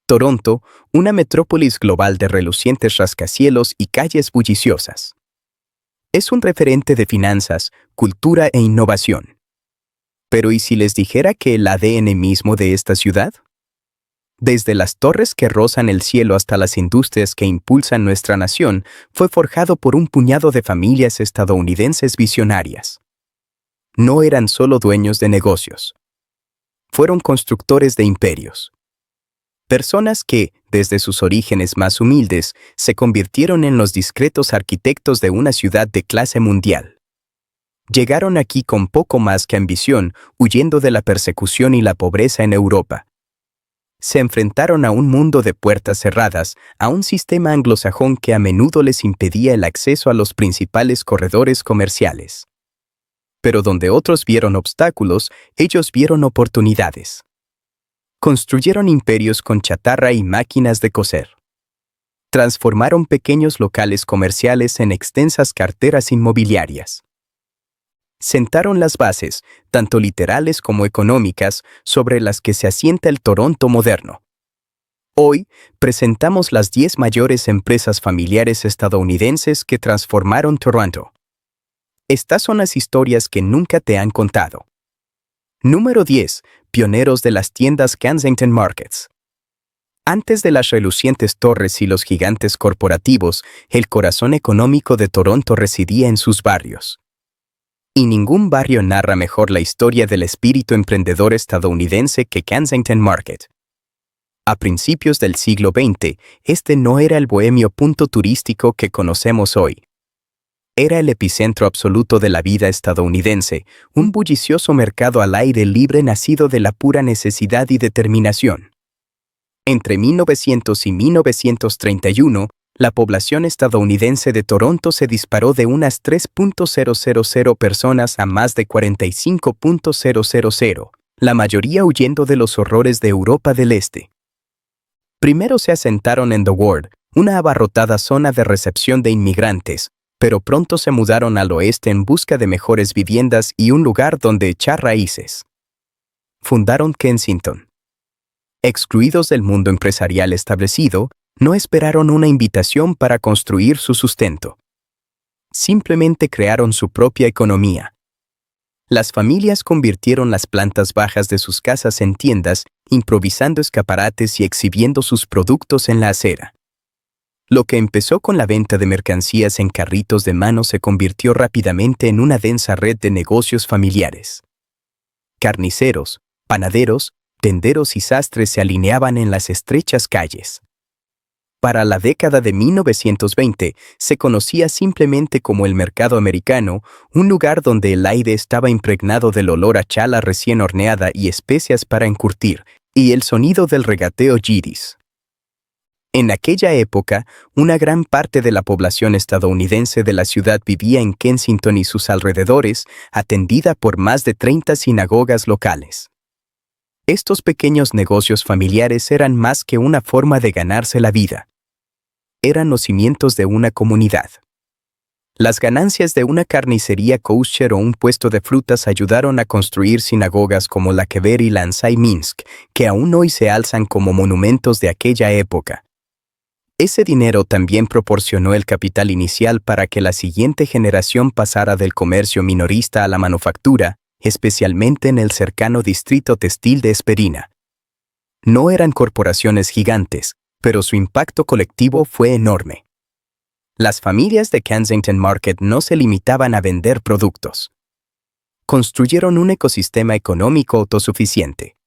Toronto, una metrópolis global de relucientes rascacielos y calles bulliciosas. Es un referente de finanzas, cultura e innovación. Pero ¿y si les dijera que el ADN mismo de esta ciudad? Desde las torres que rozan el cielo hasta las industrias que impulsan nuestra nación, fue forjado por un puñado de familias estadounidenses visionarias. No eran solo dueños de negocios. Fueron constructores de imperios. Personas que, desde sus orígenes más humildes, se convirtieron en los discretos arquitectos de una ciudad de clase mundial. Llegaron aquí con poco más que ambición, huyendo de la persecución y la pobreza en Europa. Se enfrentaron a un mundo de puertas cerradas, a un sistema anglosajón que a menudo les impedía el acceso a los principales corredores comerciales. Pero donde otros vieron obstáculos, ellos vieron oportunidades. Construyeron imperios con chatarra y máquinas de coser. Transformaron pequeños locales comerciales en extensas carteras inmobiliarias. Sentaron las bases, tanto literales como económicas, sobre las que se asienta el Toronto moderno. Hoy, presentamos las 10 mayores empresas familiares estadounidenses que transformaron Toronto. Estas son las historias que nunca te han contado. Número 10. Pioneros de las tiendas Kensington Markets. Antes de las relucientes torres y los gigantes corporativos, el corazón económico de Toronto residía en sus barrios. Y ningún barrio narra mejor la historia del espíritu emprendedor estadounidense que Kensington Market. A principios del siglo XX, este no era el bohemio punto turístico que conocemos hoy. Era el epicentro absoluto de la vida estadounidense, un bullicioso mercado al aire libre nacido de la pura necesidad y determinación. Entre 1900 y 1931, la población estadounidense de Toronto se disparó de unas 3.000 personas a más de 45.000, la mayoría huyendo de los horrores de Europa del Este. Primero se asentaron en The Ward, una abarrotada zona de recepción de inmigrantes, pero pronto se mudaron al oeste en busca de mejores viviendas y un lugar donde echar raíces. Fundaron Kensington. Excluidos del mundo empresarial establecido, no esperaron una invitación para construir su sustento. Simplemente crearon su propia economía. Las familias convirtieron las plantas bajas de sus casas en tiendas, improvisando escaparates y exhibiendo sus productos en la acera. Lo que empezó con la venta de mercancías en carritos de mano se convirtió rápidamente en una densa red de negocios familiares. Carniceros, panaderos, tenderos y sastres se alineaban en las estrechas calles. Para la década de 1920, se conocía simplemente como el mercado americano, un lugar donde el aire estaba impregnado del olor a chala recién horneada y especias para encurtir, y el sonido del regateo yidis. En aquella época, una gran parte de la población estadounidense de la ciudad vivía en Kensington y sus alrededores, atendida por más de 30 sinagogas locales. Estos pequeños negocios familiares eran más que una forma de ganarse la vida. Eran los cimientos de una comunidad. Las ganancias de una carnicería kosher o un puesto de frutas ayudaron a construir sinagogas como la Kever y la Ansai Minsk, que aún hoy se alzan como monumentos de aquella época. Ese dinero también proporcionó el capital inicial para que la siguiente generación pasara del comercio minorista a la manufactura, especialmente en el cercano distrito textil de Esperina. No eran corporaciones gigantes, pero su impacto colectivo fue enorme. Las familias de Kensington Market no se limitaban a vender productos. Construyeron un ecosistema económico autosuficiente.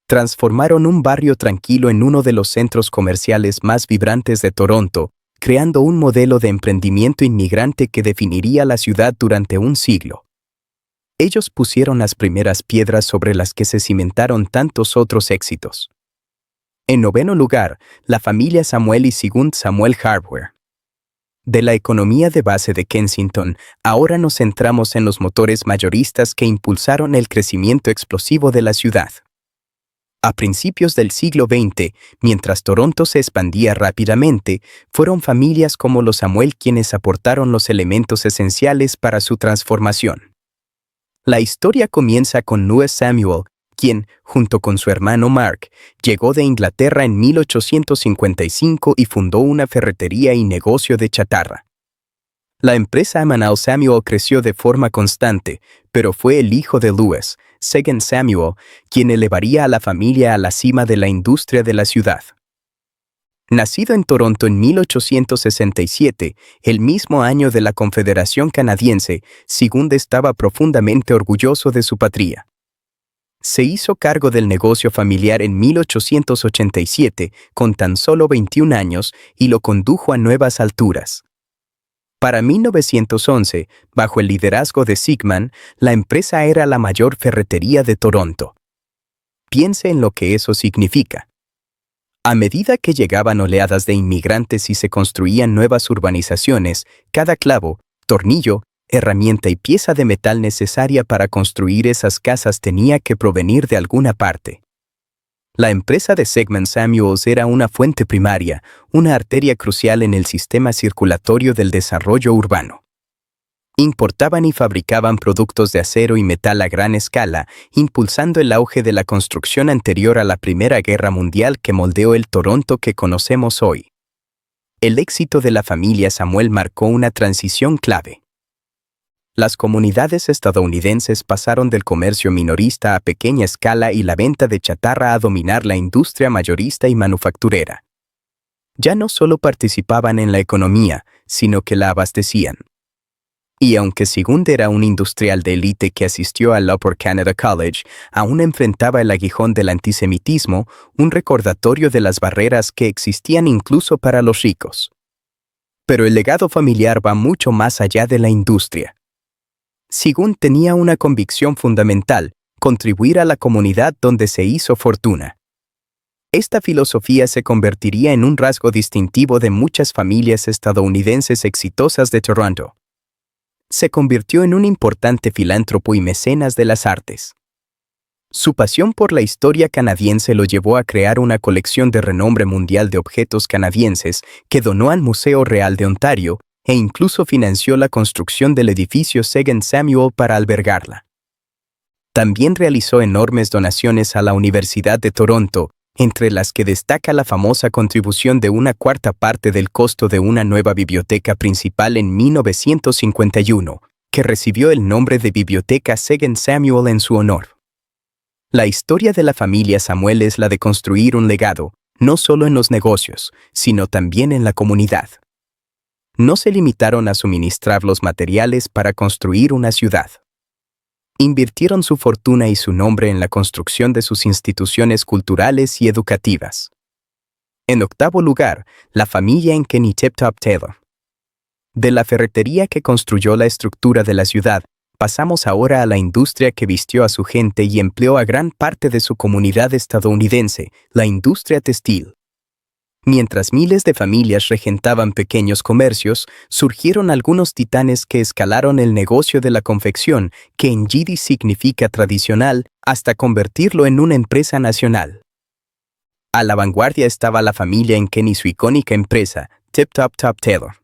Transformaron un barrio tranquilo en uno de los centros comerciales más vibrantes de Toronto, creando un modelo de emprendimiento inmigrante que definiría la ciudad durante un siglo. Ellos pusieron las primeras piedras sobre las que se cimentaron tantos otros éxitos. En noveno lugar, la familia Samuel y Sigund Samuel Hardware. De la economía de base de Kensington, ahora nos centramos en los motores mayoristas que impulsaron el crecimiento explosivo de la ciudad. A principios del siglo XX, mientras Toronto se expandía rápidamente, fueron familias como los Samuel quienes aportaron los elementos esenciales para su transformación. La historia comienza con Louis Samuel, quien, junto con su hermano Mark, llegó de Inglaterra en 1855 y fundó una ferretería y negocio de chatarra. La empresa Amanal Samuel creció de forma constante, pero fue el hijo de Lewis, Seguin Samuel, quien elevaría a la familia a la cima de la industria de la ciudad. Nacido en Toronto en 1867, el mismo año de la Confederación Canadiense, Sigund estaba profundamente orgulloso de su patria. Se hizo cargo del negocio familiar en 1887, con tan solo 21 años, y lo condujo a nuevas alturas. Para 1911, bajo el liderazgo de Sigmund, la empresa era la mayor ferretería de Toronto. Piense en lo que eso significa. A medida que llegaban oleadas de inmigrantes y se construían nuevas urbanizaciones, cada clavo, tornillo, herramienta y pieza de metal necesaria para construir esas casas tenía que provenir de alguna parte. La empresa de Sigmund Samuels era una fuente primaria, una arteria crucial en el sistema circulatorio del desarrollo urbano. Importaban y fabricaban productos de acero y metal a gran escala, impulsando el auge de la construcción anterior a la Primera Guerra Mundial que moldeó el Toronto que conocemos hoy. El éxito de la familia Samuel marcó una transición clave. Las comunidades estadounidenses pasaron del comercio minorista a pequeña escala y la venta de chatarra a dominar la industria mayorista y manufacturera. Ya no solo participaban en la economía, sino que la abastecían. Y aunque Sigund era un industrial de élite que asistió al Upper Canada College, aún enfrentaba el aguijón del antisemitismo, un recordatorio de las barreras que existían incluso para los ricos. Pero el legado familiar va mucho más allá de la industria. Sigund tenía una convicción fundamental: contribuir a la comunidad donde se hizo fortuna. Esta filosofía se convertiría en un rasgo distintivo de muchas familias estadounidenses exitosas de Toronto. Se convirtió en un importante filántropo y mecenas de las artes. Su pasión por la historia canadiense lo llevó a crear una colección de renombre mundial de objetos canadienses que donó al Museo Real de Ontario, e incluso financió la construcción del edificio Seguin Samuel para albergarla. También realizó enormes donaciones a la Universidad de Toronto, entre las que destaca la famosa contribución de una cuarta parte del costo de una nueva biblioteca principal en 1951, que recibió el nombre de Biblioteca Seguin Samuel en su honor. La historia de la familia Samuel es la de construir un legado, no solo en los negocios, sino también en la comunidad. No se limitaron a suministrar los materiales para construir una ciudad. Invirtieron su fortuna y su nombre en la construcción de sus instituciones culturales y educativas. En octavo lugar, la familia en Kenny Tip-Top Taylor. De la ferretería que construyó la estructura de la ciudad, pasamos ahora a la industria que vistió a su gente y empleó a gran parte de su comunidad estadounidense, la industria textil. Mientras miles de familias regentaban pequeños comercios, surgieron algunos titanes que escalaron el negocio de la confección, que en yiddish significa tradicional, hasta convertirlo en una empresa nacional. A la vanguardia estaba la familia en Kenny, su icónica empresa, Tip-Top Taylor.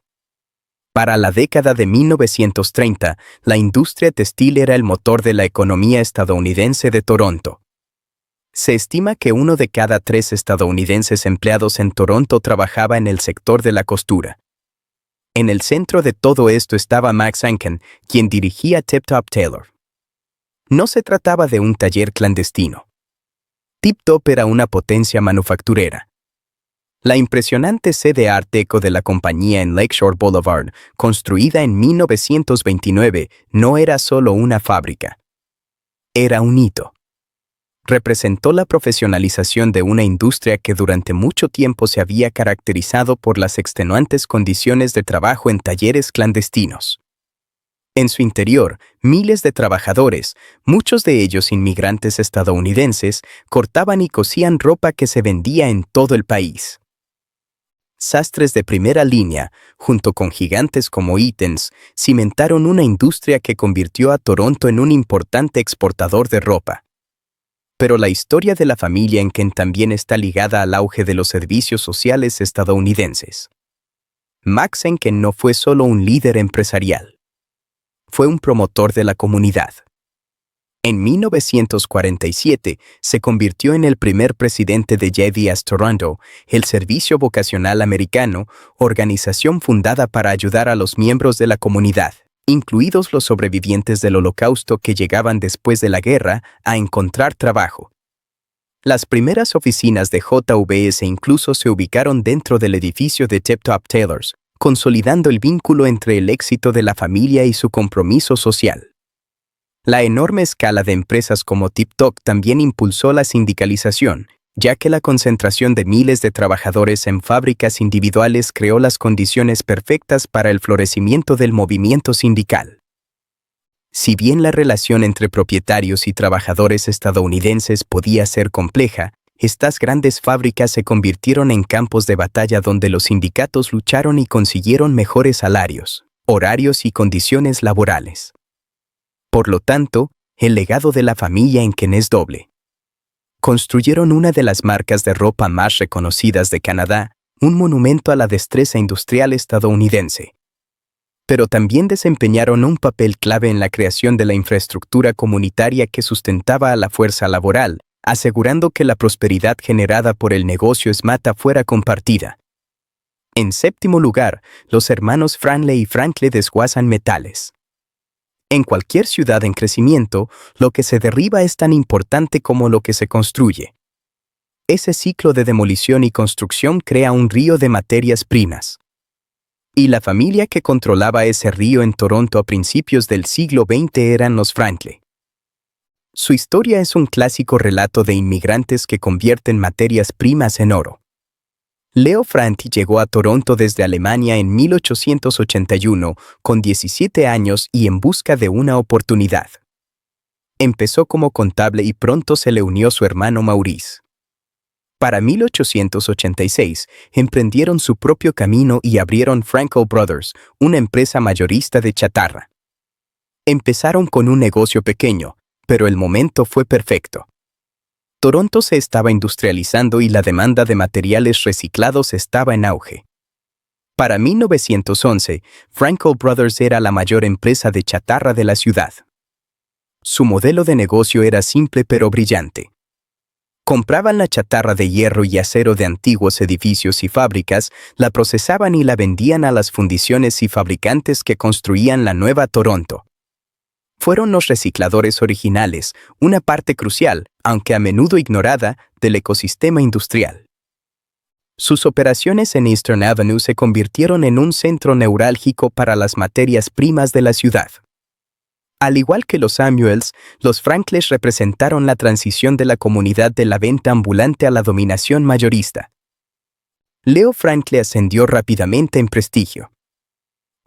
Para la década de 1930, la industria textil era el motor de la economía estadounidense de Toronto. Se estima que 1 de cada 3 estadounidenses empleados en Toronto trabajaba en el sector de la costura. En el centro de todo esto estaba Max Anken, quien dirigía Tip-Top Taylor. No se trataba de un taller clandestino. Tip-Top era una potencia manufacturera. La impresionante sede Art Deco de la compañía en Lakeshore Boulevard, construida en 1929, no era solo una fábrica. Era un hito. Representó la profesionalización de una industria que durante mucho tiempo se había caracterizado por las extenuantes condiciones de trabajo en talleres clandestinos. En su interior, miles de trabajadores, muchos de ellos inmigrantes estadounidenses, cortaban y cosían ropa que se vendía en todo el país. Sastres de primera línea, junto con gigantes como Eaton's, cimentaron una industria que convirtió a Toronto en un importante exportador de ropa. Pero la historia de la familia Enken también está ligada al auge de los servicios sociales estadounidenses. Max Enken no fue solo un líder empresarial. Fue un promotor de la comunidad. En 1947 se convirtió en el primer presidente de JVS Toronto, el Servicio Vocacional Americano, organización fundada para ayudar a los miembros de la comunidad, incluidos los sobrevivientes del Holocausto que llegaban después de la guerra, a encontrar trabajo. Las primeras oficinas de JVS incluso se ubicaron dentro del edificio de Tip Top Tailors, consolidando el vínculo entre el éxito de la familia y su compromiso social. La enorme escala de empresas como Tip Top también impulsó la sindicalización, ya que la concentración de miles de trabajadores en fábricas individuales creó las condiciones perfectas para el florecimiento del movimiento sindical. Si bien la relación entre propietarios y trabajadores estadounidenses podía ser compleja, estas grandes fábricas se convirtieron en campos de batalla donde los sindicatos lucharon y consiguieron mejores salarios, horarios y condiciones laborales. Por lo tanto, el legado de la familia Enken es doble. Construyeron una de las marcas de ropa más reconocidas de Canadá, un monumento a la destreza industrial estadounidense. Pero también desempeñaron un papel clave en la creación de la infraestructura comunitaria que sustentaba a la fuerza laboral, asegurando que la prosperidad generada por el negocio SMATA fuera compartida. En séptimo lugar, los hermanos Franklin y Franklin desguazan metales. En cualquier ciudad en crecimiento, lo que se derriba es tan importante como lo que se construye. Ese ciclo de demolición y construcción crea un río de materias primas. Y la familia que controlaba ese río en Toronto a principios del siglo XX eran los Franklin. Su historia es un clásico relato de inmigrantes que convierten materias primas en oro. Leo Franti llegó a Toronto desde Alemania en 1881, con 17 años y en busca de una oportunidad. Empezó como contable y pronto se le unió su hermano Maurice. Para 1886, emprendieron su propio camino y abrieron Frankel Brothers, una empresa mayorista de chatarra. Empezaron con un negocio pequeño, pero el momento fue perfecto. Toronto se estaba industrializando y la demanda de materiales reciclados estaba en auge. Para 1911, Frankel Brothers era la mayor empresa de chatarra de la ciudad. Su modelo de negocio era simple pero brillante. Compraban la chatarra de hierro y acero de antiguos edificios y fábricas, la procesaban y la vendían a las fundiciones y fabricantes que construían la nueva Toronto. Fueron los recicladores originales, una parte crucial, aunque a menudo ignorada, del ecosistema industrial. Sus operaciones en Eastern Avenue se convirtieron en un centro neurálgico para las materias primas de la ciudad. Al igual que los Samuels, los Franklin representaron la transición de la comunidad de la venta ambulante a la dominación mayorista. Leo Franklin ascendió rápidamente en prestigio.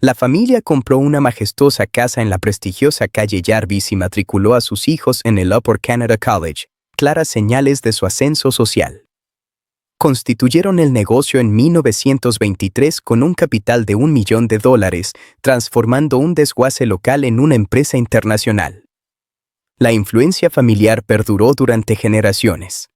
La familia compró una majestuosa casa en la prestigiosa calle Jarvis y matriculó a sus hijos en el Upper Canada College, claras señales de su ascenso social. Constituyeron el negocio en 1923 con un capital de $1 millón, transformando un desguace local en una empresa internacional. La influencia familiar perduró durante generaciones.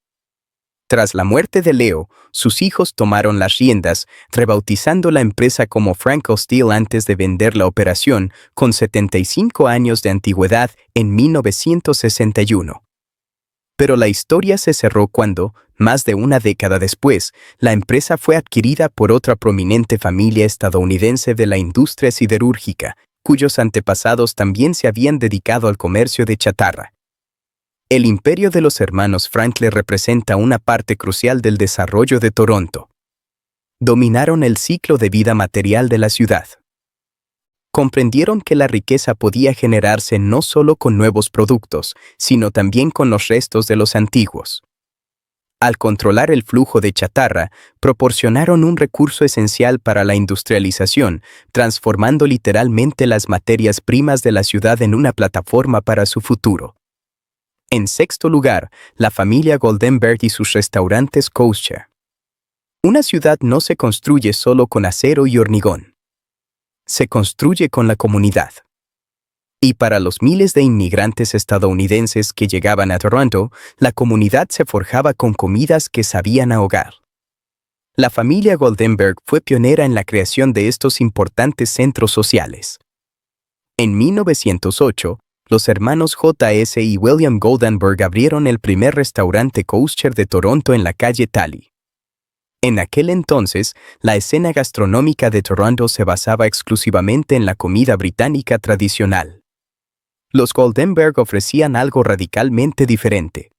Tras la muerte de Leo, sus hijos tomaron las riendas, rebautizando la empresa como Frankel Steel antes de vender la operación, con 75 años de antigüedad, en 1961. Pero la historia se cerró cuando, más de una década después, la empresa fue adquirida por otra prominente familia estadounidense de la industria siderúrgica, cuyos antepasados también se habían dedicado al comercio de chatarra. El imperio de los hermanos Franklin representa una parte crucial del desarrollo de Toronto. Dominaron el ciclo de vida material de la ciudad. Comprendieron que la riqueza podía generarse no solo con nuevos productos, sino también con los restos de los antiguos. Al controlar el flujo de chatarra, proporcionaron un recurso esencial para la industrialización, transformando literalmente las materias primas de la ciudad en una plataforma para su futuro. En sexto lugar, la familia Goldenberg y sus restaurantes kosher. Una ciudad no se construye solo con acero y hormigón. Se construye con la comunidad. Y para los miles de inmigrantes estadounidenses que llegaban a Toronto, la comunidad se forjaba con comidas que sabían a hogar. La familia Goldenberg fue pionera en la creación de estos importantes centros sociales. En 1908, los hermanos J.S. y William Goldenberg abrieron el primer restaurante kosher de Toronto en la calle Talley. En aquel entonces, la escena gastronómica de Toronto se basaba exclusivamente en la comida británica tradicional. Los Goldenberg ofrecían algo radicalmente diferente.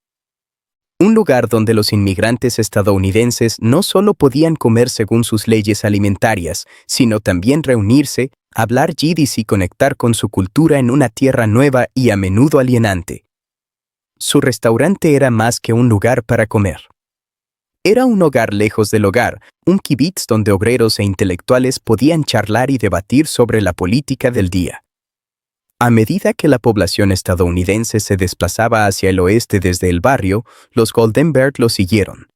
Un lugar donde los inmigrantes estadounidenses no solo podían comer según sus leyes alimentarias, sino también reunirse, hablar yiddish y conectar con su cultura en una tierra nueva y a menudo alienante. Su restaurante era más que un lugar para comer. Era un hogar lejos del hogar, un kibitz donde obreros e intelectuales podían charlar y debatir sobre la política del día. A medida que la población estadounidense se desplazaba hacia el oeste desde el barrio, los Goldenberg lo siguieron.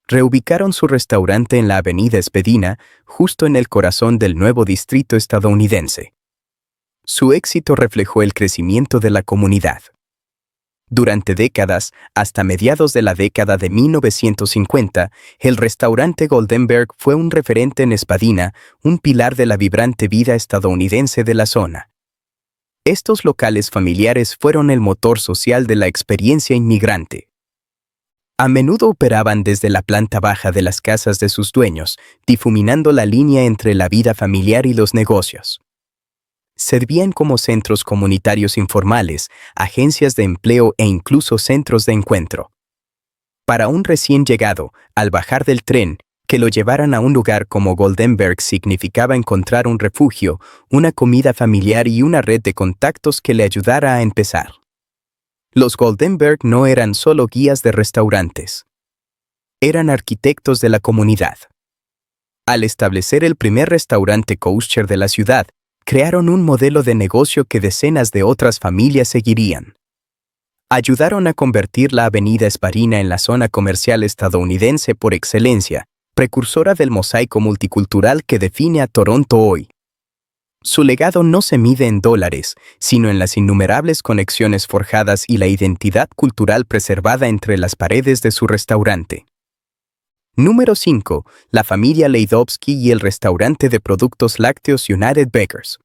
Reubicaron su restaurante en la avenida Spadina, justo en el corazón del nuevo distrito estadounidense. Su éxito reflejó el crecimiento de la comunidad. Durante décadas, hasta mediados de la década de 1950, el restaurante Goldenberg fue un referente en Spadina, un pilar de la vibrante vida estadounidense de la zona. Estos locales familiares fueron el motor social de la experiencia inmigrante. A menudo operaban desde la planta baja de las casas de sus dueños, difuminando la línea entre la vida familiar y los negocios. Servían como centros comunitarios informales, agencias de empleo e incluso centros de encuentro. Para un recién llegado, al bajar del tren, que lo llevaran a un lugar como Goldenberg significaba encontrar un refugio, una comida familiar y una red de contactos que le ayudara a empezar. Los Goldenberg no eran solo guías de restaurantes. Eran arquitectos de la comunidad. Al establecer el primer restaurante kosher de la ciudad, crearon un modelo de negocio que decenas de otras familias seguirían. Ayudaron a convertir la avenida Spadina en la zona comercial estadounidense por excelencia, precursora del mosaico multicultural que define a Toronto hoy. Su legado no se mide en dólares, sino en las innumerables conexiones forjadas y la identidad cultural preservada entre las paredes de su restaurante. Número 5. La familia Leidovsky y el restaurante de productos lácteos United Bakers.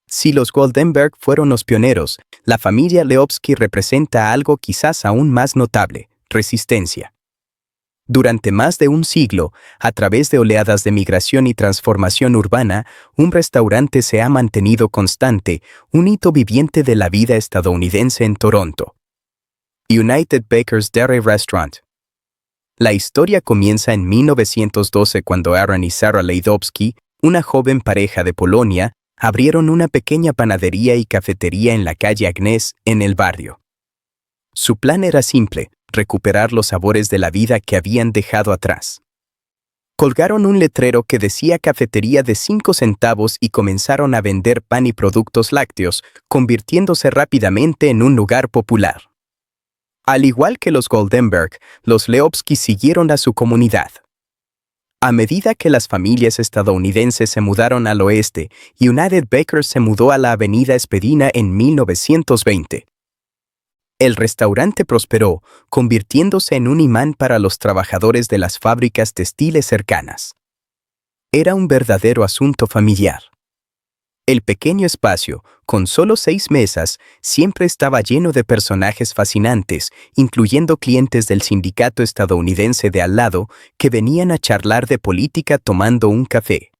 Si los Goldenberg fueron los pioneros, la familia Leidovsky representa algo quizás aún más notable: resistencia. Durante más de un siglo, a través de oleadas de migración y transformación urbana, un restaurante se ha mantenido constante, un hito viviente de la vida estadounidense en Toronto. United Bakers Dairy Restaurant. La historia comienza en 1912 cuando Aaron y Sarah Leidovsky, una joven pareja de Polonia, abrieron una pequeña panadería y cafetería en la calle Agnes, en el barrio. Su plan era simple: recuperar los sabores de la vida que habían dejado atrás. Colgaron un letrero que decía cafetería de 5 centavos y comenzaron a vender pan y productos lácteos, convirtiéndose rápidamente en un lugar popular. Al igual que los Goldenberg, los Leidovsky siguieron a su comunidad. A medida que las familias estadounidenses se mudaron al oeste, United Bakers se mudó a la avenida Spadina en 1920. El restaurante prosperó, convirtiéndose en un imán para los trabajadores de las fábricas textiles cercanas. Era un verdadero asunto familiar. El pequeño espacio, con solo 6 mesas, siempre estaba lleno de personajes fascinantes, incluyendo clientes del sindicato estadounidense de al lado, que venían a charlar de política tomando un café.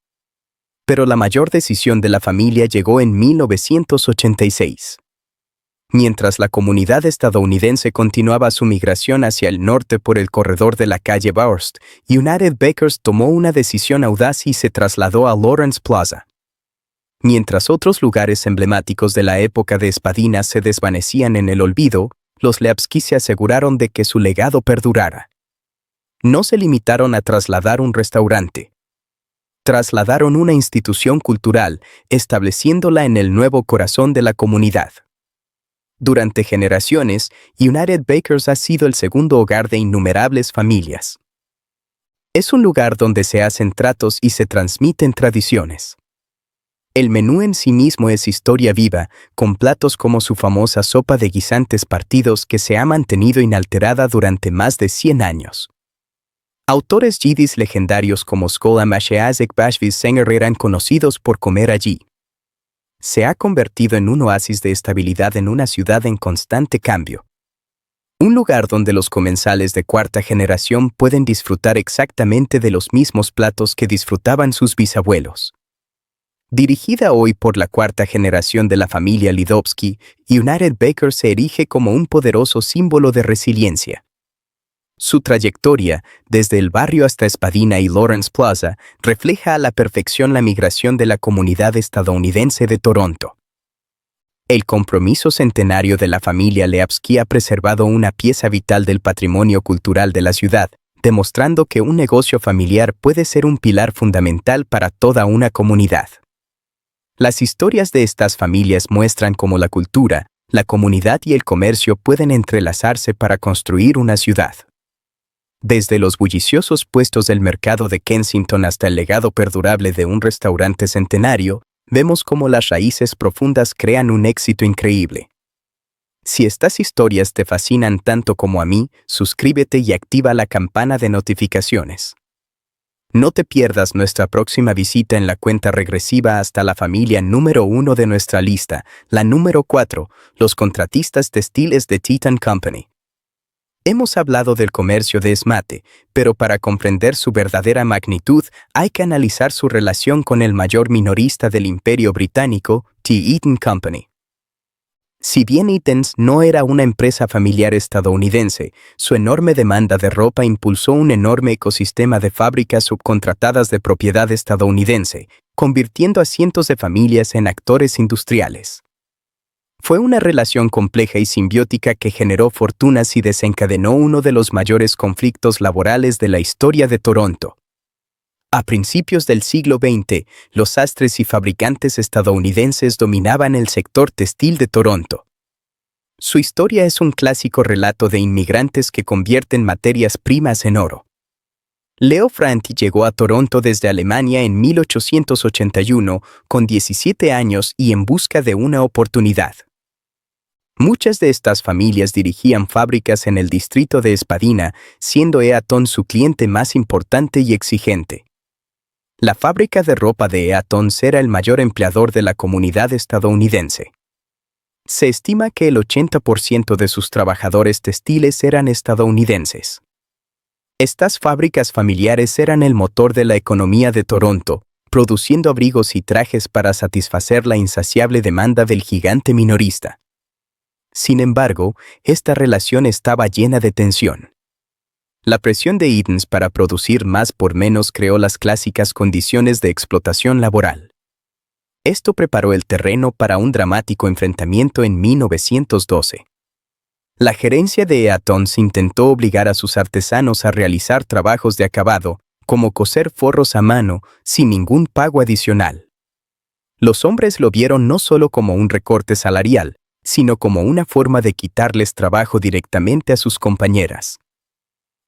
Pero la mayor decisión de la familia llegó en 1986. Mientras la comunidad estadounidense continuaba su migración hacia el norte por el corredor de la calle Baurst, United Bakers tomó una decisión audaz y se trasladó a Lawrence Plaza. Mientras otros lugares emblemáticos de la época de Spadina se desvanecían en el olvido, los Leidovsky se aseguraron de que su legado perdurara. No se limitaron a trasladar un restaurante. Trasladaron una institución cultural, estableciéndola en el nuevo corazón de la comunidad. Durante generaciones, United Bakers ha sido el segundo hogar de innumerables familias. Es un lugar donde se hacen tratos y se transmiten tradiciones. El menú en sí mismo es historia viva, con platos como su famosa sopa de guisantes partidos que se ha mantenido inalterada durante más de 100 años. Autores yidis legendarios como Skola Masheazek Bashvis Senger eran conocidos por comer allí. se ha convertido en un oasis de estabilidad en una ciudad en constante cambio. Un lugar donde los comensales de cuarta generación pueden disfrutar exactamente de los mismos platos que disfrutaban sus bisabuelos. Dirigida hoy por la cuarta generación de la familia Lidovsky, United Bakers se erige como un poderoso símbolo de resiliencia. Su trayectoria, desde el barrio hasta Spadina y Lawrence Plaza, refleja a la perfección la migración de la comunidad estadounidense de Toronto. El compromiso centenario de la familia Leapsky ha preservado una pieza vital del patrimonio cultural de la ciudad, demostrando que un negocio familiar puede ser un pilar fundamental para toda una comunidad. Las historias de estas familias muestran cómo la cultura, la comunidad y el comercio pueden entrelazarse para construir una ciudad. Desde los bulliciosos puestos del mercado de Kensington hasta el legado perdurable de un restaurante centenario, vemos cómo las raíces profundas crean un éxito increíble. Si estas historias te fascinan tanto como a mí, suscríbete y activa la campana de notificaciones. No te pierdas nuestra próxima visita en la cuenta regresiva hasta la familia número 1 de nuestra lista, la número 4, los contratistas textiles de Teton Company. Hemos hablado del comercio de esmate, pero para comprender su verdadera magnitud hay que analizar su relación con el mayor minorista del Imperio Británico, The Eaton Company. Si bien Eaton's no era una empresa familiar estadounidense, su enorme demanda de ropa impulsó un enorme ecosistema de fábricas subcontratadas de propiedad estadounidense, convirtiendo a cientos de familias en actores industriales. Fue una relación compleja y simbiótica que generó fortunas y desencadenó uno de los mayores conflictos laborales de la historia de Toronto. A principios del siglo XX, los sastres y fabricantes estadounidenses dominaban el sector textil de Toronto. Su historia es un clásico relato de inmigrantes que convierten materias primas en oro. Leo Franti llegó a Toronto desde Alemania en 1881 con 17 años y en busca de una oportunidad. Muchas de estas familias dirigían fábricas en el distrito de Spadina, siendo Eaton su cliente más importante y exigente. La fábrica de ropa de Eaton's era el mayor empleador de la comunidad estadounidense. Se estima que el 80% de sus trabajadores textiles eran estadounidenses. Estas fábricas familiares eran el motor de la economía de Toronto, produciendo abrigos y trajes para satisfacer la insaciable demanda del gigante minorista. Sin embargo, esta relación estaba llena de tensión. La presión de Eaton's para producir más por menos creó las clásicas condiciones de explotación laboral. Esto preparó el terreno para un dramático enfrentamiento en 1912. La gerencia de Eaton's intentó obligar a sus artesanos a realizar trabajos de acabado, como coser forros a mano, sin ningún pago adicional. Los hombres lo vieron no solo como un recorte salarial, sino como una forma de quitarles trabajo directamente a sus compañeras.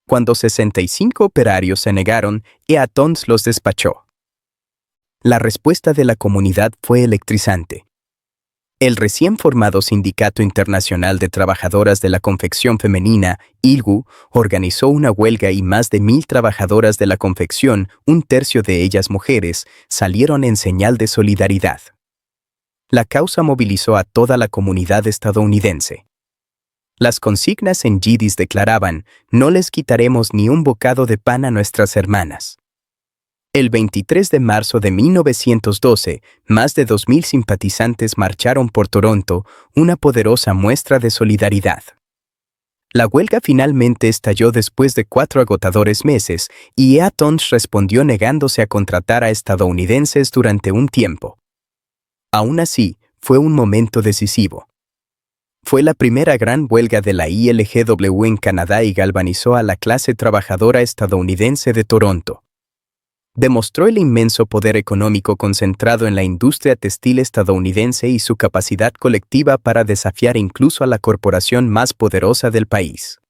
Cuando 65 operarios se negaron, Eaton's los despachó. La respuesta de la comunidad fue electrizante. El recién formado Sindicato Internacional de Trabajadoras de la Confección Femenina, ILGU, organizó una huelga y más de 1,000 trabajadoras de la confección, un tercio de ellas mujeres, salieron en señal de solidaridad. La causa movilizó a toda la comunidad estadounidense. Las consignas en Yiddish declaraban: no les quitaremos ni un bocado de pan a nuestras hermanas. El 23 de marzo de 1912, más de 2,000 simpatizantes marcharon por Toronto, una poderosa muestra de solidaridad. La huelga finalmente estalló después de 4 agotadores meses y Eaton's respondió negándose a contratar a estadounidenses durante un tiempo. Aún así, fue un momento decisivo. Fue la primera gran huelga de la ILGW en Canadá y galvanizó a la clase trabajadora estadounidense de Toronto. Demostró el inmenso poder económico concentrado en la industria textil estadounidense y su capacidad colectiva para desafiar incluso a la corporación más poderosa del país.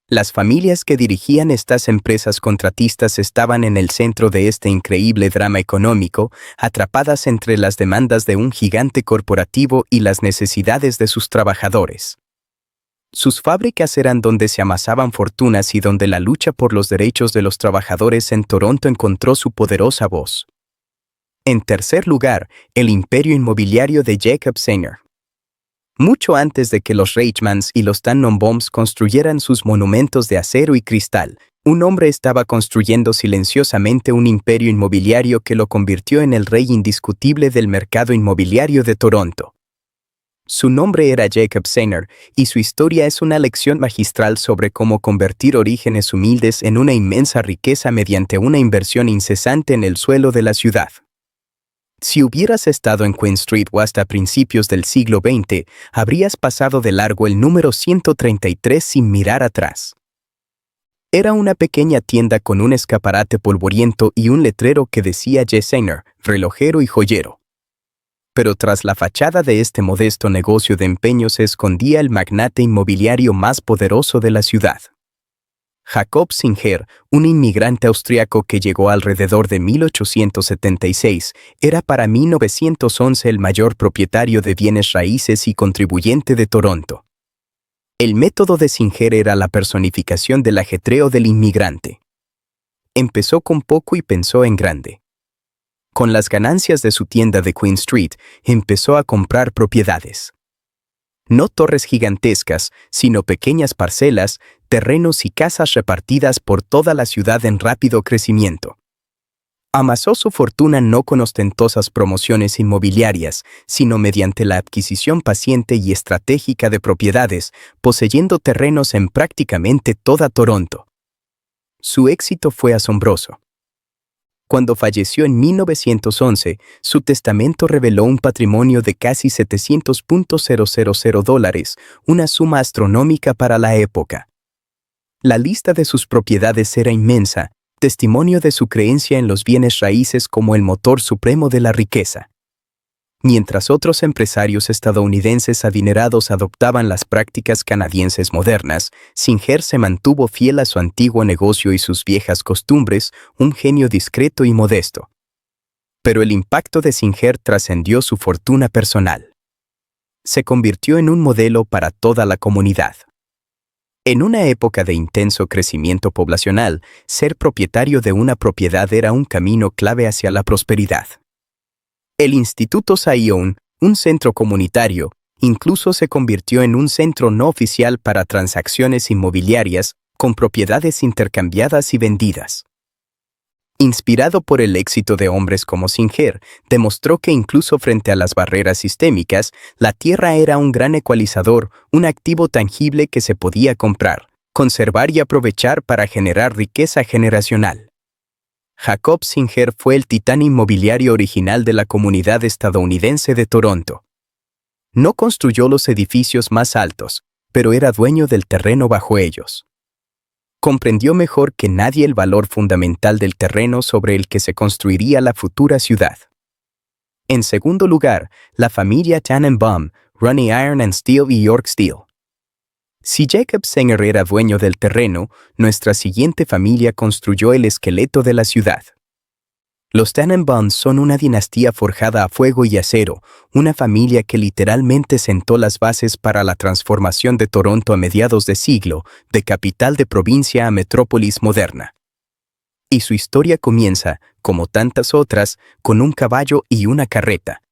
Las familias que dirigían estas empresas contratistas estaban en el centro de este increíble drama económico, atrapadas entre las demandas de un gigante corporativo y las necesidades de sus trabajadores. Sus fábricas eran donde se amasaban fortunas y donde la lucha por los derechos de los trabajadores en Toronto encontró su poderosa voz. En tercer lugar, el imperio inmobiliario de Jacob Sanger. Mucho antes de que los Reichmanns y los Tannenbaums construyeran sus monumentos de acero y cristal, un hombre estaba construyendo silenciosamente un imperio inmobiliario que lo convirtió en el rey indiscutible del mercado inmobiliario de Toronto. Su nombre era Jacob Sanger, y su historia es una lección magistral sobre cómo convertir orígenes humildes en una inmensa riqueza mediante una inversión incesante en el suelo de la ciudad. Si hubieras estado en Queen Street o hasta principios del siglo XX, habrías pasado de largo el número 133 sin mirar atrás. Era una pequeña tienda con un escaparate polvoriento y un letrero que decía J. Sanger, relojero y joyero. Pero tras la fachada de este modesto negocio de empeño se escondía el magnate inmobiliario más poderoso de la ciudad. Jacob Singer, un inmigrante austriaco que llegó alrededor de 1876, era para 1911 el mayor propietario de bienes raíces y contribuyente de Toronto. El método de Singer era la personificación del ajetreo del inmigrante. Empezó con poco y pensó en grande. Con las ganancias de su tienda de Queen Street, empezó a comprar propiedades. No torres gigantescas, sino pequeñas parcelas, terrenos y casas repartidas por toda la ciudad en rápido crecimiento. Amasó su fortuna no con ostentosas promociones inmobiliarias, sino mediante la adquisición paciente y estratégica de propiedades, poseyendo terrenos en prácticamente toda Toronto. Su éxito fue asombroso. Cuando falleció en 1911, su testamento reveló un patrimonio de casi $700,000, una suma astronómica para la época. La lista de sus propiedades era inmensa, testimonio de su creencia en los bienes raíces como el motor supremo de la riqueza. Mientras otros empresarios estadounidenses adinerados adoptaban las prácticas canadienses modernas, Singer se mantuvo fiel a su antiguo negocio y sus viejas costumbres, un genio discreto y modesto. Pero el impacto de Singer trascendió su fortuna personal. Se convirtió en un modelo para toda la comunidad. En una época de intenso crecimiento poblacional, ser propietario de una propiedad era un camino clave hacia la prosperidad. El Instituto Zion, un centro comunitario, incluso se convirtió en un centro no oficial para transacciones inmobiliarias, con propiedades intercambiadas y vendidas. Inspirado por el éxito de hombres como Singer, demostró que incluso frente a las barreras sistémicas, la tierra era un gran ecualizador, un activo tangible que se podía comprar, conservar y aprovechar para generar riqueza generacional. Jacob Singer fue el titán inmobiliario original de la comunidad estadounidense de Toronto. No construyó los edificios más altos, pero era dueño del terreno bajo ellos. Comprendió mejor que nadie el valor fundamental del terreno sobre el que se construiría la futura ciudad. En segundo lugar, la familia Tannenbaum, Ronnie Iron and Steel y York Steel. Si Jacob Sanger era dueño del terreno, nuestra siguiente familia construyó el esqueleto de la ciudad. Los Tannenbaums son una dinastía forjada a fuego y acero, una familia que literalmente sentó las bases para la transformación de Toronto a mediados de siglo, de capital de provincia a metrópolis moderna. Y su historia comienza, como tantas otras, con un caballo y una carreta.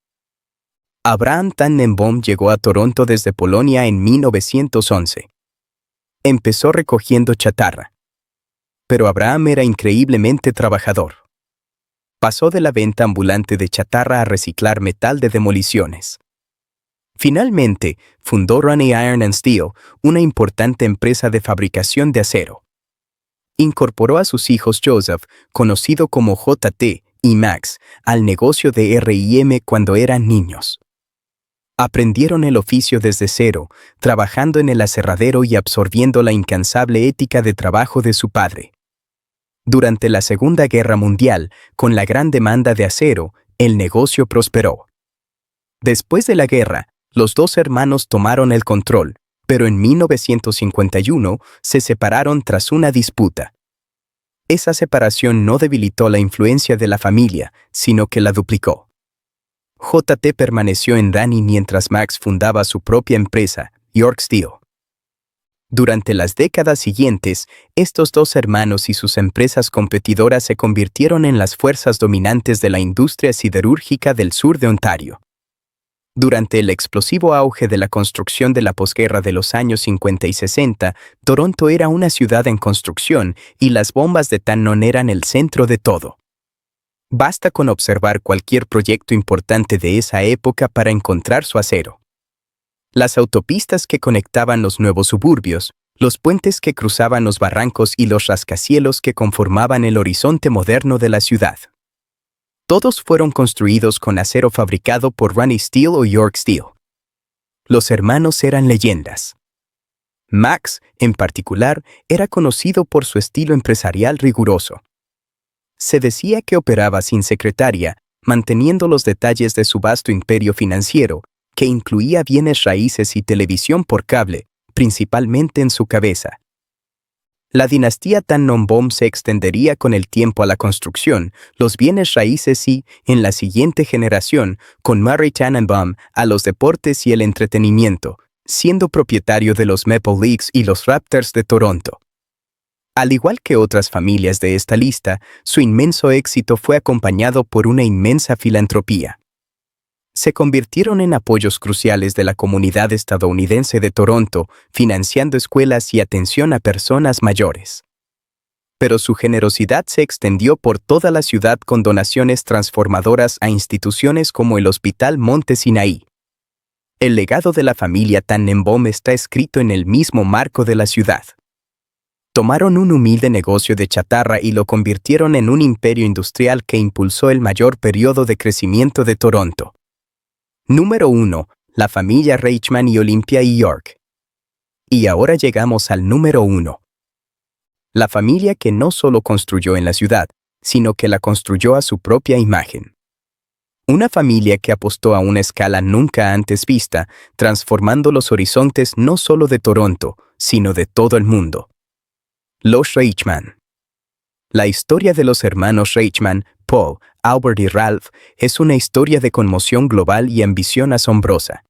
Abraham Tannenbaum llegó a Toronto desde Polonia en 1911. Empezó recogiendo chatarra. Pero Abraham era increíblemente trabajador. Pasó de la venta ambulante de chatarra a reciclar metal de demoliciones. Finalmente, fundó Ronnie Iron and Steel, una importante empresa de fabricación de acero. Incorporó a sus hijos Joseph, conocido como JT, y Max, al negocio de R&M cuando eran niños. Aprendieron el oficio desde cero, trabajando en el aserradero y absorbiendo la incansable ética de trabajo de su padre. Durante la Segunda Guerra Mundial, con la gran demanda de acero, el negocio prosperó. Después de la guerra, los dos hermanos tomaron el control, pero en 1951 se separaron tras una disputa. Esa separación no debilitó la influencia de la familia, sino que la duplicó. JT permaneció en Danny mientras Max fundaba su propia empresa, York Steel. Durante las décadas siguientes, estos dos hermanos y sus empresas competidoras se convirtieron en las fuerzas dominantes de la industria siderúrgica del sur de Ontario. Durante el explosivo auge de la construcción de la posguerra de los años 50 y 60, Toronto era una ciudad en construcción y las bombas de Tannon eran el centro de todo. Basta con observar cualquier proyecto importante de esa época para encontrar su acero. Las autopistas que conectaban los nuevos suburbios, los puentes que cruzaban los barrancos y los rascacielos que conformaban el horizonte moderno de la ciudad. Todos fueron construidos con acero fabricado por Runney Steel o York Steel. Los hermanos eran leyendas. Max, en particular, era conocido por su estilo empresarial riguroso. Se decía que operaba sin secretaria, manteniendo los detalles de su vasto imperio financiero, que incluía bienes raíces y televisión por cable, principalmente en su cabeza. La dinastía Tannenbaum se extendería con el tiempo a la construcción, los bienes raíces y, en la siguiente generación, con Murray Tannenbaum, a los deportes y el entretenimiento, siendo propietario de los Maple Leafs y los Raptors de Toronto. Al igual que otras familias de esta lista, su inmenso éxito fue acompañado por una inmensa filantropía. Se convirtieron en apoyos cruciales de la comunidad estadounidense de Toronto, financiando escuelas y atención a personas mayores. Pero su generosidad se extendió por toda la ciudad con donaciones transformadoras a instituciones como el Hospital Monte Sinaí. El legado de la familia Tannenbaum está escrito en el mismo marco de la ciudad. Tomaron un humilde negocio de chatarra y lo convirtieron en un imperio industrial que impulsó el mayor periodo de crecimiento de Toronto. Número 1. La familia Reichman y Olympia y York. Y ahora llegamos al número 1. La familia que no solo construyó en la ciudad, sino que la construyó a su propia imagen. Una familia que apostó a una escala nunca antes vista, transformando los horizontes no solo de Toronto, sino de todo el mundo. Los Reichman. La historia de los hermanos Reichman, Paul, Albert y Ralph, es una historia de conmoción global y ambición asombrosa.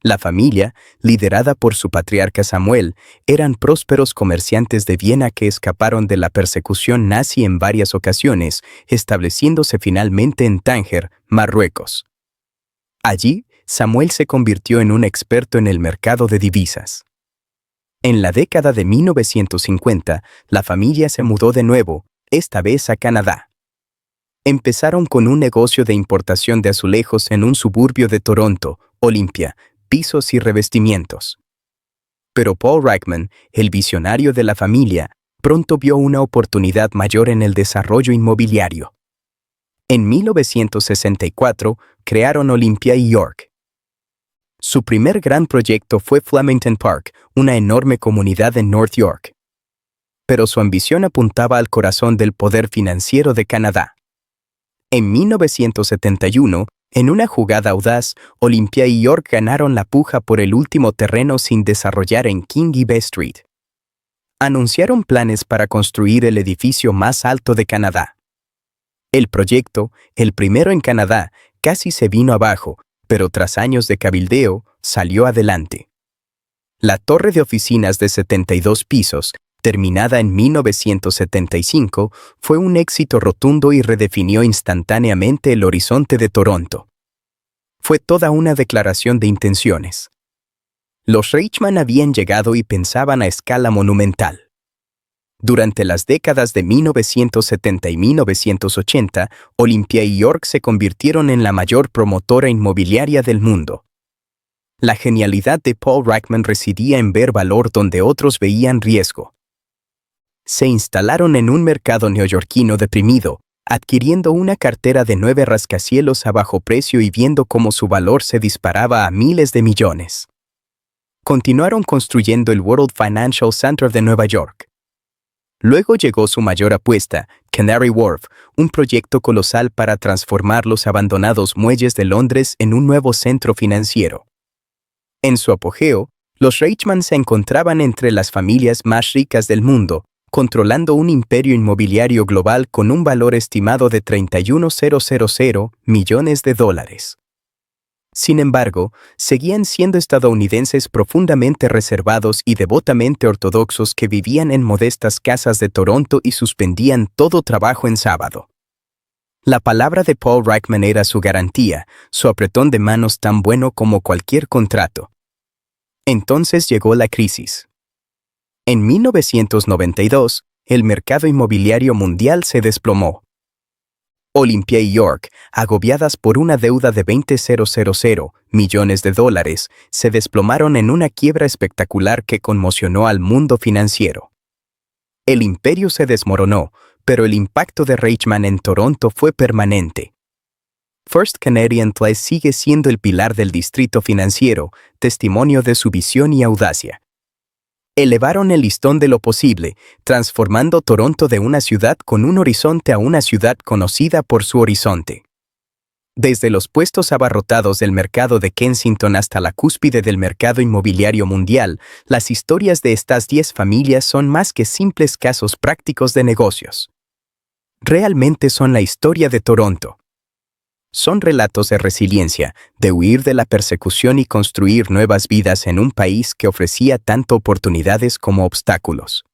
La familia, liderada por su patriarca Samuel, eran prósperos comerciantes de Viena que escaparon de la persecución nazi en varias ocasiones, estableciéndose finalmente en Tánger, Marruecos. Allí, Samuel se convirtió en un experto en el mercado de divisas. En la década de 1950, la familia se mudó de nuevo, esta vez a Canadá. Empezaron con un negocio de importación de azulejos en un suburbio de Toronto, Olympia, pisos y revestimientos. Pero Paul Reichman, el visionario de la familia, pronto vio una oportunidad mayor en el desarrollo inmobiliario. En 1964, crearon Olympia y York. Su primer gran proyecto fue Flemington Park, una enorme comunidad en North York. Pero su ambición apuntaba al corazón del poder financiero de Canadá. En 1971, en una jugada audaz, Olympia y York ganaron la puja por el último terreno sin desarrollar en King y B Street. Anunciaron planes para construir el edificio más alto de Canadá. El proyecto, el primero en Canadá, casi se vino abajo, pero tras años de cabildeo, salió adelante. La torre de oficinas de 72 pisos, terminada en 1975, fue un éxito rotundo y redefinió instantáneamente el horizonte de Toronto. Fue toda una declaración de intenciones. Los Reichman habían llegado y pensaban a escala monumental. Durante las décadas de 1970 y 1980, Olympia y York se convirtieron en la mayor promotora inmobiliaria del mundo. La genialidad de Paul Reichman residía en ver valor donde otros veían riesgo. Se instalaron en un mercado neoyorquino deprimido, adquiriendo una cartera de 9 rascacielos a bajo precio y viendo cómo su valor se disparaba a miles de millones. Continuaron construyendo el World Financial Center de Nueva York. Luego llegó su mayor apuesta, Canary Wharf, un proyecto colosal para transformar los abandonados muelles de Londres en un nuevo centro financiero. En su apogeo, los Reichman se encontraban entre las familias más ricas del mundo, controlando un imperio inmobiliario global con un valor estimado de $31,000 millones. Sin embargo, seguían siendo estadounidenses profundamente reservados y devotamente ortodoxos que vivían en modestas casas de Toronto y suspendían todo trabajo en sábado. La palabra de Paul Reichman era su garantía, su apretón de manos tan bueno como cualquier contrato. Entonces llegó la crisis. En 1992, el mercado inmobiliario mundial se desplomó. Olympia y York, agobiadas por una deuda de $20.000 millones, se desplomaron en una quiebra espectacular que conmocionó al mundo financiero. El imperio se desmoronó, pero el impacto de Reichman en Toronto fue permanente. First Canadian Place sigue siendo el pilar del distrito financiero, testimonio de su visión y audacia. Elevaron el listón de lo posible, transformando Toronto de una ciudad con un horizonte a una ciudad conocida por su horizonte. Desde los puestos abarrotados del mercado de Kensington hasta la cúspide del mercado inmobiliario mundial, las historias de estas 10 familias son más que simples casos prácticos de negocios. Realmente son la historia de Toronto. Son relatos de resiliencia, de huir de la persecución y construir nuevas vidas en un país que ofrecía tanto oportunidades como obstáculos.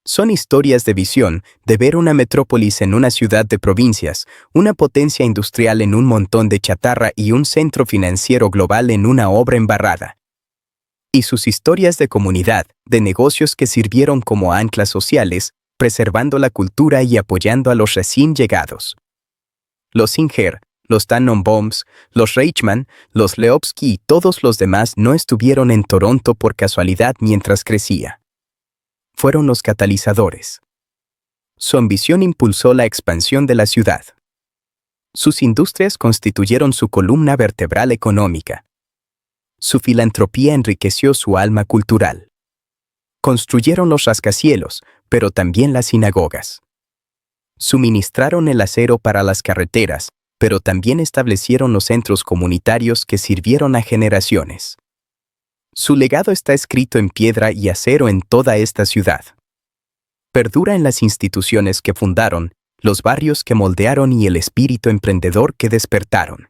Son historias de visión, de ver una metrópolis en una ciudad de provincias, una potencia industrial en un montón de chatarra y un centro financiero global en una obra embarrada. Y sus historias de comunidad, de negocios que sirvieron como anclas sociales, preservando la cultura y apoyando a los recién llegados. Los Singer, los Tannenbaums, los Reichman, los Leofsky y todos los demás no estuvieron en Toronto por casualidad mientras crecía. Fueron los catalizadores. Su ambición impulsó la expansión de la ciudad. Sus industrias constituyeron su columna vertebral económica. Su filantropía enriqueció su alma cultural. Construyeron los rascacielos, pero también las sinagogas. Suministraron el acero para las carreteras, pero también establecieron los centros comunitarios que sirvieron a generaciones. Su legado está escrito en piedra y acero en toda esta ciudad. Perdura en las instituciones que fundaron, los barrios que moldearon y el espíritu emprendedor que despertaron.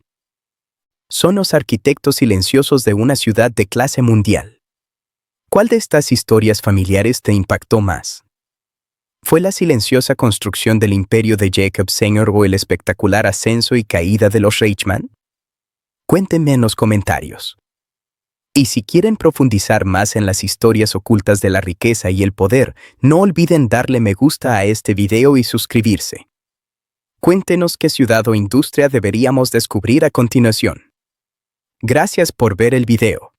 Son los arquitectos silenciosos de una ciudad de clase mundial. ¿Cuál de estas historias familiares te impactó más? ¿Fue la silenciosa construcción del imperio de Jacob Singer o el espectacular ascenso y caída de los Reichman? Cuéntenme en los comentarios. Y si quieren profundizar más en las historias ocultas de la riqueza y el poder, no olviden darle me gusta a este video y suscribirse. Cuéntenos qué ciudad o industria deberíamos descubrir a continuación. Gracias por ver el video.